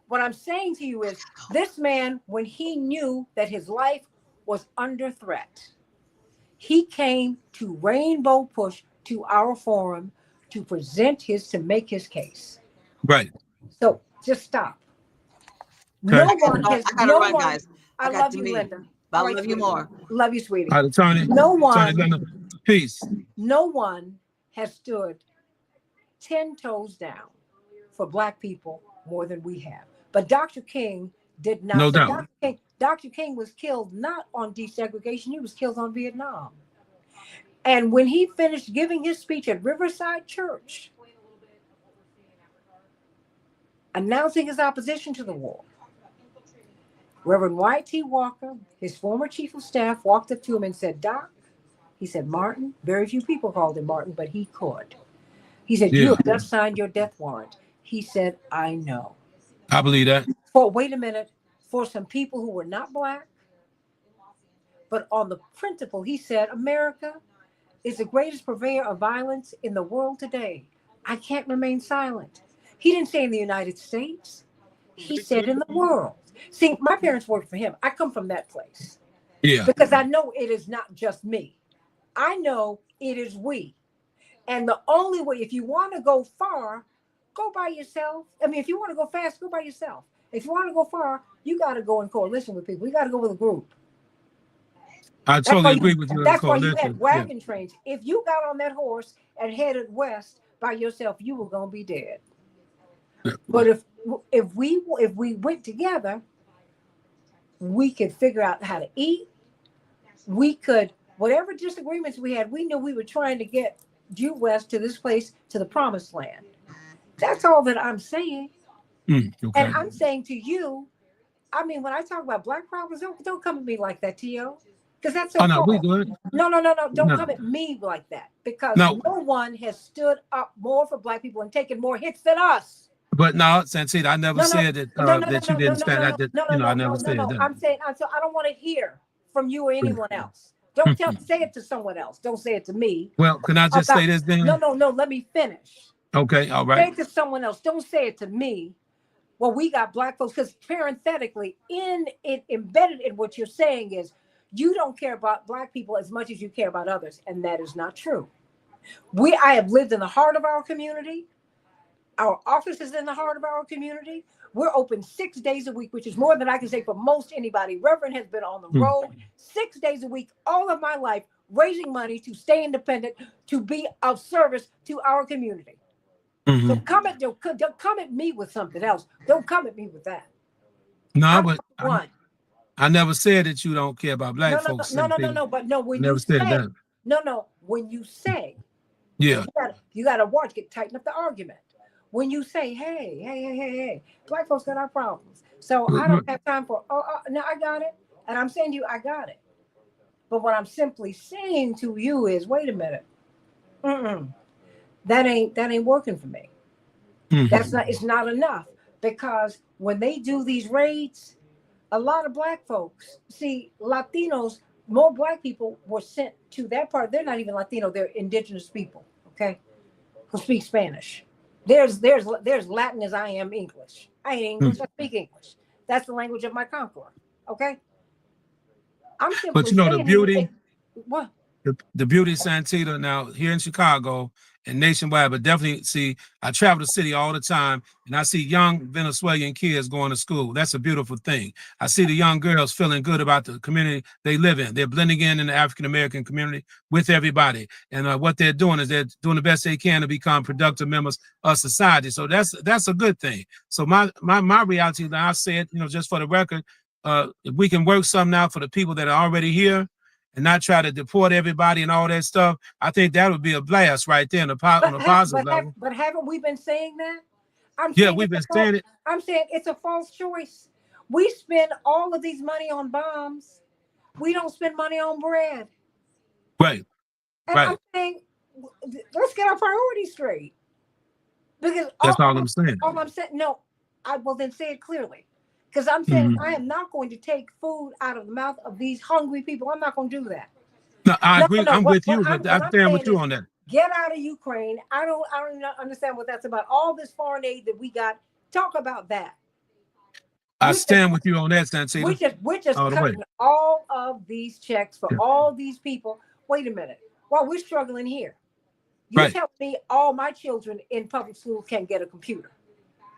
What I'm saying to you is this man, when he knew that his life was under threat, he came to Rainbow Push to our forum to make his case. Right. So just stop. Okay. No one has, I gotta no run, one, guys. I I got love to you, leave. Linda. But I All right, love you sweetie. more. Love you, sweetie. All right, Tony. No one, Tony, peace. no one has stood 10 toes down for Black people more than we have. But Dr. King did not. No doubt. Dr. King was killed not on desegregation, he was killed on Vietnam. And when he finished giving his speech at Riverside Church, announcing his opposition to the war, Reverend White T. Walker, his former chief of staff, walked up to him and said, Doc, he said, Martin, very few people called him Martin, but he could. He said, Yeah. you have just signed your death warrant. He said, I know. I believe that. Wait a minute, for some people who were not Black, but on the principle, he said, America is the greatest purveyor of violence in the world today. I can't remain silent. He didn't say in the United States. He said in the world. See, my parents worked for him. I come from that place. Yeah. Because I know it is not just me. I know it is we. And the only way, if you want to go far, go by yourself. I mean, if you want to go fast, go by yourself. If you want to go far, you got to go in coalition with people. You got to go with a group. I totally agree with you. That's why you had wagon trains. If you got on that horse and headed west by yourself, you were gonna be dead. Yeah. But if we went together, we could figure out how to eat. We could, whatever disagreements we had, we knew we were trying to get due west to this place, to the promised land. That's all that I'm saying. Okay. And I'm saying to you, I mean, when I talk about Black problems, don't come at me like that, T.O. Because that's so no, we good. No. Don't come at me like that. Because no one has stood up more for Black people and taken more hits than us. But no, Santita, I never said that that you didn't stand. I never said that. I'm saying, so I don't want to hear from you or anyone else. Don't say it to someone else. Don't say it to me. Well, can I just say this then? No. Let me finish. Okay, all right. Say it to someone else. Don't say it to me. Well, we got Black folks, because parenthetically, embedded in what you're saying is you don't care about Black people as much as you care about others, and that is not true. I have lived in the heart of our community. Our office is in the heart of our community. We're open 6 days a week, which is more than I can say for most anybody. Reverend has been on the road 6 days a week all of my life, raising money to stay independent, to be of service to our community. Mm-hmm. So don't come at me with something else. Don't come at me with that. No, but I never said that you don't care about Black folks. No. But no, when never you said say that. No, when you say, yeah, you gotta watch, tighten up the argument. When you say, hey, Black folks got our problems, so I don't have time for. No, I got it, and I'm saying to you, I got it. But what I'm simply saying to you is, wait a minute, that ain't working for me. Mm-hmm. It's not enough, because when they do these raids, a lot of Black folks, see, Latinos, more Black people were sent to that part. They're not even Latino; they're indigenous people, okay, who speak Spanish. There's Latin as I am English. I ain't English. I speak English. That's the language of my conqueror. Okay. I'm simply but the beauty. What? the beauty of Santita now here in Chicago and nationwide, but definitely see, I travel the city all the time and I see young Venezuelan kids going to school. That's a beautiful thing. I see the young girls feeling good about the community they live in. They're blending in the African-American community with everybody. And what they're doing is they're doing the best they can to become productive members of society. So that's a good thing. So my reality, and I said, just for the record, if we can work something out for the people that are already here, and not try to deport everybody and all that stuff, I think that would be a blast right there on a positive level. But haven't we been saying that? We've been saying it. I'm saying it's a false choice. We spend all of these money on bombs. We don't spend money on bread. Right. And right. I'm saying, let's get our priorities straight. Because that's all I'm saying. All I'm saying, no, I will then say it clearly. Because I'm saying I am not going to take food out of the mouth of these hungry people. I'm not going to do that. No, I agree. I'm with you, but I stand with you on that. Get out of Ukraine. I don't understand what that's about. All this foreign aid that we got, talk about that. I stand with you on that, Santita. We're just cutting all of these checks for all these people. Wait a minute. While we're struggling here, you tell me all my children in public schools can't get a computer.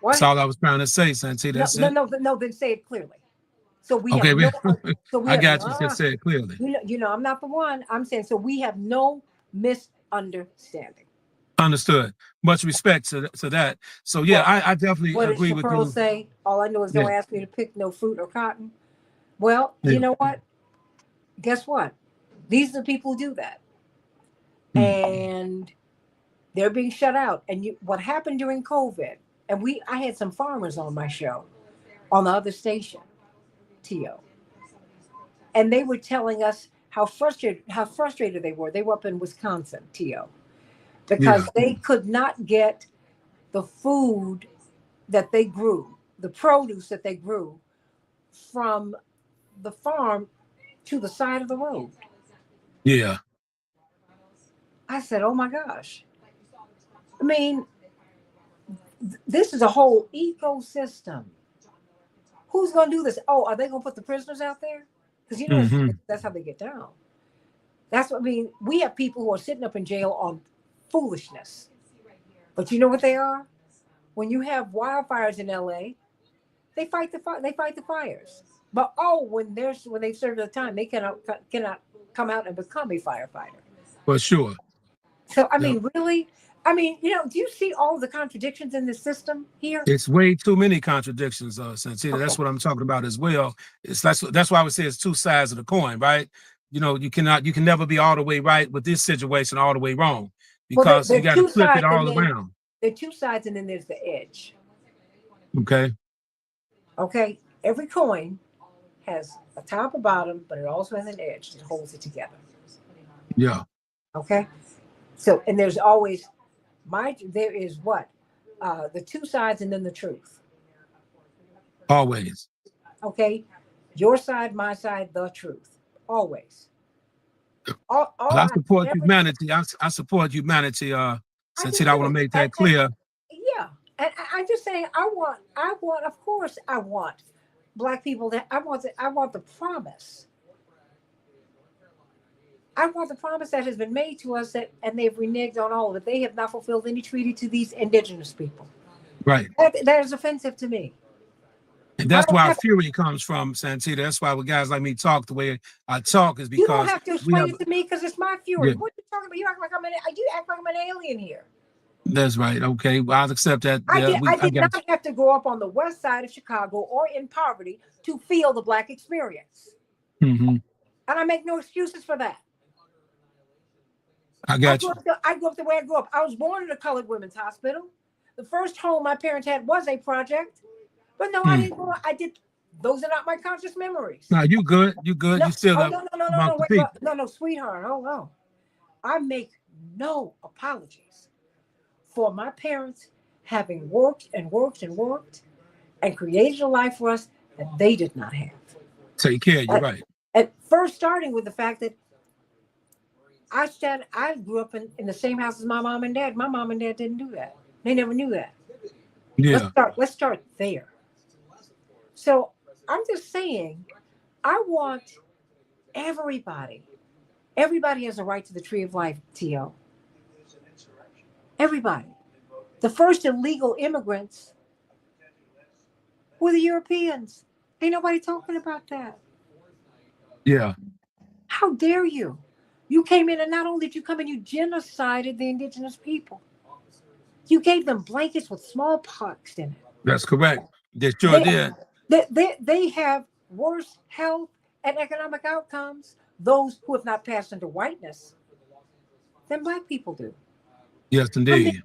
What? That's all I was trying to say, Santita. No, then say it clearly. So we okay, have I got you. Just say it clearly. I'm not the one. I'm saying so we have no misunderstanding. Understood. Much respect to that. So I definitely agree with you. What did Chappelle say? All I know is don't ask me to pick no fruit or cotton. Well, you know what? Guess what? These are the people who do that, and they're being shut out. And what happened during COVID? And I had some farmers on my show, on the other station, T.O. And they were telling us how frustrated they were. They were up in Wisconsin, T.O. Because they could not get the food that they grew, the produce that they grew from the farm to the side of the road. Yeah. I said, oh my gosh. I mean, this is a whole ecosystem. Who's going to do this? Oh, are they going to put the prisoners out there? Because that's how they get down. That's what I mean. We have people who are sitting up in jail on foolishness. But you know what they are? When you have wildfires in LA, they fight the fires. But when they've served their time, they cannot come out and become a firefighter. For sure. So I mean, really. I mean, do you see all the contradictions in the system here? It's way too many contradictions, Santita. Okay. That's what I'm talking about as well. That's why I would say it's two sides of the coin, right? You can never be all the way right with this situation, all the way wrong, because you got to flip it all around. There are two sides, and then there's the edge. Okay. Okay. Every coin has a top and bottom, but it also has an edge that holds it together. Yeah. Okay. So, and there's always there is the two sides and then the truth. Always. Okay. Your side, my side, the truth. Always. I support humanity. I support humanity. Since I want to make that clear. Yeah. And I'm just saying, I want, of course, I want Black people I want the promise. I want the promise that has been made to us and they've reneged on all of it. They have not fulfilled any treaty to these indigenous people. Right. That is offensive to me. And that's why fury comes from, Santita. That's why when guys like me talk the way I talk is because... You don't have to explain it to me because it's my fury. Yeah. What are you talking about? You act like I'm an alien here. That's right. Okay. Well, I'll accept that. I did not have to grow up on the west side of Chicago or in poverty to feel the Black experience. Mm-hmm. And I make no excuses for that. I got you. I grew up the way I grew up. I was born in a colored women's hospital. The first home my parents had was a project. But no, I didn't go. I did. Those are not my conscious memories. No, you good. You good. No, you still no, sweetheart. Oh. I make no apologies for my parents having worked and created a life for us that they did not have. Take care. You're right. At first, starting with the fact that I grew up in the same house as my mom and dad. My mom and dad didn't do that. They never knew that. Yeah. Let's start there. So I'm just saying, I want everybody Everybody has a right to the tree of life, T.O. Everybody. The first illegal immigrants were the Europeans. Ain't nobody talking about that. Yeah. How dare you? You came in, and not only did you come in, you genocided the indigenous people. You gave them blankets with smallpox in it. That's correct. They sure They, did. they have worse health and economic outcomes, those who have not passed into whiteness, than black people do. Yes, indeed.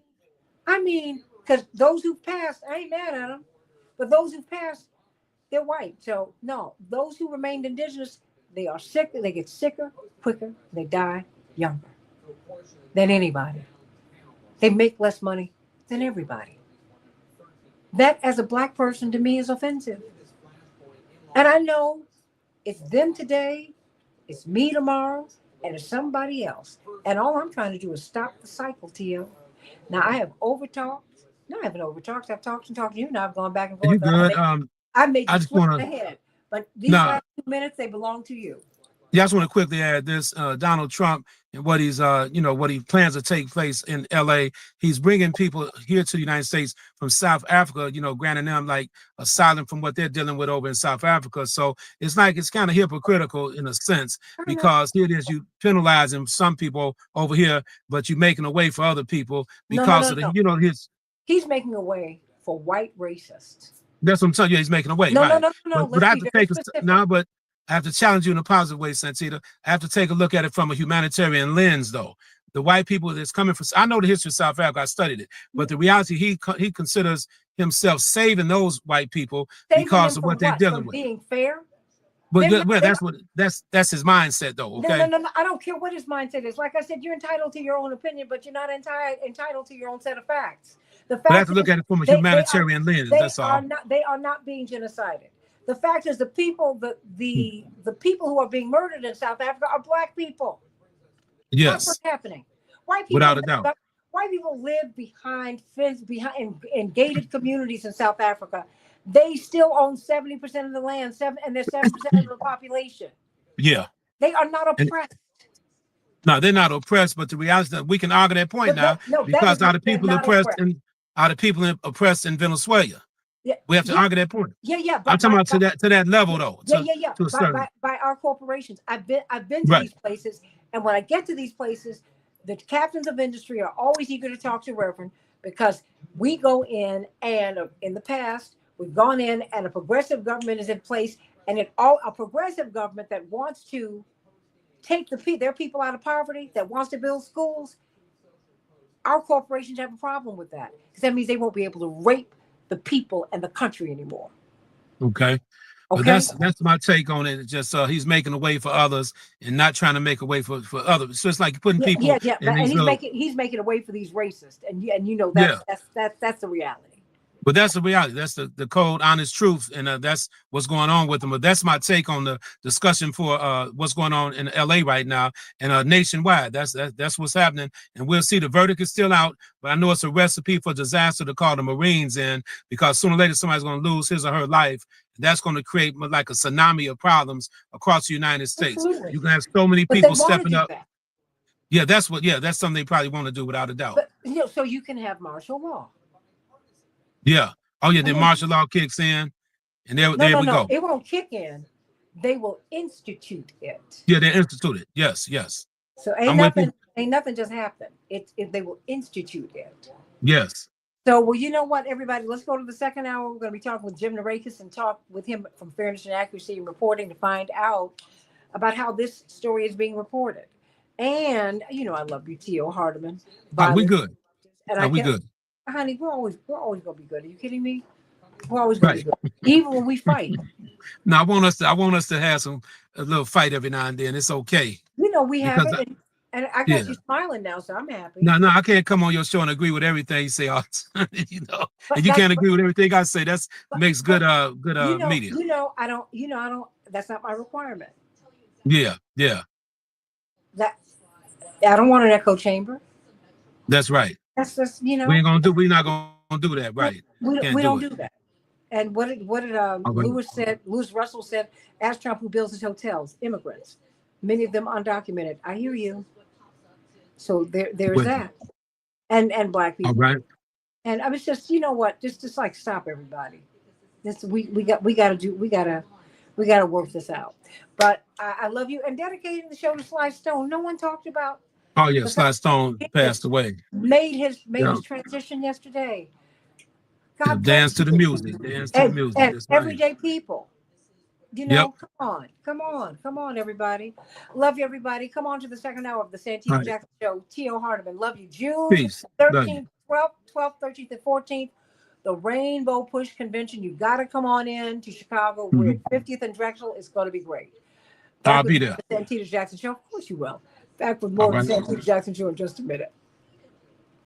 I mean, because those who passed, I ain't mad at them, but those who passed, they're white. So no, those who remained indigenous, they are sick. They get sicker quicker. They die younger than anybody. They make less money than everybody. That, as a black person, to me is offensive. And I know it's them today, it's me tomorrow, and it's somebody else. And all I'm trying to do is stop the cycle, Tio. Now I have overtalked. No, I haven't overtalked. I've talked and talked to you. Now I've gone back and forth. You good? I made I you just flip want to. ahead. But these Nah. last 2 minutes, they belong to you. Yeah, I just want to quickly add this: Donald Trump and what he's, what he plans to take place in L.A. He's bringing people here to the United States from South Africa, granting them like asylum from what they're dealing with over in South Africa. So it's like it's kind of hypocritical in a sense, because here it is, you penalizing some people over here, but you're making a way for other people because of the, He's making a way for white racists. That's what I'm telling you. He's making a way. No, right. no. But I have to take but I have to challenge you in a positive way, Santita. I have to take a look at it from a humanitarian lens, though. The white people that's coming from, I know the history of South Africa, I studied it, but the reality, he considers himself saving those white people because of what they're dealing with. Being fair. But that's his mindset, though. Okay. No. I don't care what his mindset is. Like I said, you're entitled to your own opinion, but you're not entitled to your own set of facts. The fact I have to look at it from a humanitarian lens. That's all. They are not being genocided. The fact is, the people who are being murdered in South Africa are black people. Yes, that's what's happening. White people, without a doubt. White people live behind in gated communities in South Africa. They still own 70% of the land, and they're 7% of the population. Yeah, they are not oppressed. No, they're not oppressed, but the reality is that we can argue that point because are the people oppressed in Venezuela? Yeah, we have to argue that point. Yeah. I'm talking about to that level, though. By our corporations, I've been to these places, and when I get to these places, the captains of industry are always eager to talk to Reverend, because we go in, and in the past we've gone in, and a progressive government is in place, and a progressive government that wants to take their people out of poverty, that wants to build schools. Our corporations have a problem with that, because that means they won't be able to rape the people and the country anymore. Okay. But that's my take on it. Just he's making a way for others and not trying to make a way for others. So it's like putting people. And he's making a way for these racists, and that's the reality. But that's the reality. That's the cold, honest truth, and that's what's going on with them. But that's my take on the discussion for what's going on in LA right now and nationwide. That's what's happening, and we'll see. The verdict is still out, but I know it's a recipe for disaster to call the Marines in, because sooner or later somebody's going to lose his or her life. That's going to create like a tsunami of problems across the United States. Absolutely. You can have so many people stepping up. Yeah, that's something they probably want to do without a doubt. But, so you can have martial law. Yeah. Oh, yeah. Then martial law kicks in, and there we go. It won't kick in. They will institute it. Yeah, they institute it. Yes. So ain't nothing just happened. They will institute it. Yes. So, well, you know what, everybody? Let's go to the second hour. We're going to be talking with Jim Narakis and talk with him from Fairness and Accuracy in Reporting to find out about how this story is being reported. And I love you, T.O. Hardeman. We good. And we good. Honey, we're always gonna be good. Are you kidding me? We're always gonna be good, even when we fight. No, I want us to have a little fight every now and then. It's okay. We have it, and I got you smiling now, so I'm happy. No, I can't come on your show and agree with everything you say all the time, and you can't agree with everything I say. That's makes good media. I don't. That's not my requirement. Yeah. That I don't want an echo chamber. That's right. That's just we're not gonna do that, right? We don't do that. And what did Lewis Russell said? Ask Trump who builds his hotels. Immigrants. many of them undocumented. I hear you. So there's With that. And black all people. right. And I was just, you know what, just like stop everybody. This we gotta work this out. But I love you and dedicating the show to Sly Stone. No one talked about Oh yeah, the fact Sly Stone that he passed away. made Yeah. his transition yesterday. Yeah, God bless dance to the you. music. Dance to the music. And That's right. everyday people. Yep. Come on, everybody. Love you, everybody. Come on to the second hour of the All Santita right. Jackson Show. T.O. Hardiman. Love you. June Peace. Love you. 13th, 12th, 13th, and 14th. The Rainbow Push Convention. You got to come on in to Chicago. We're Mhm. at 50th and Drexel. It's going to be great. I'll Back with be more there. of the Santita Jackson Show. Of course you will. Back with All more of right. the Santita Jackson Show in just a minute.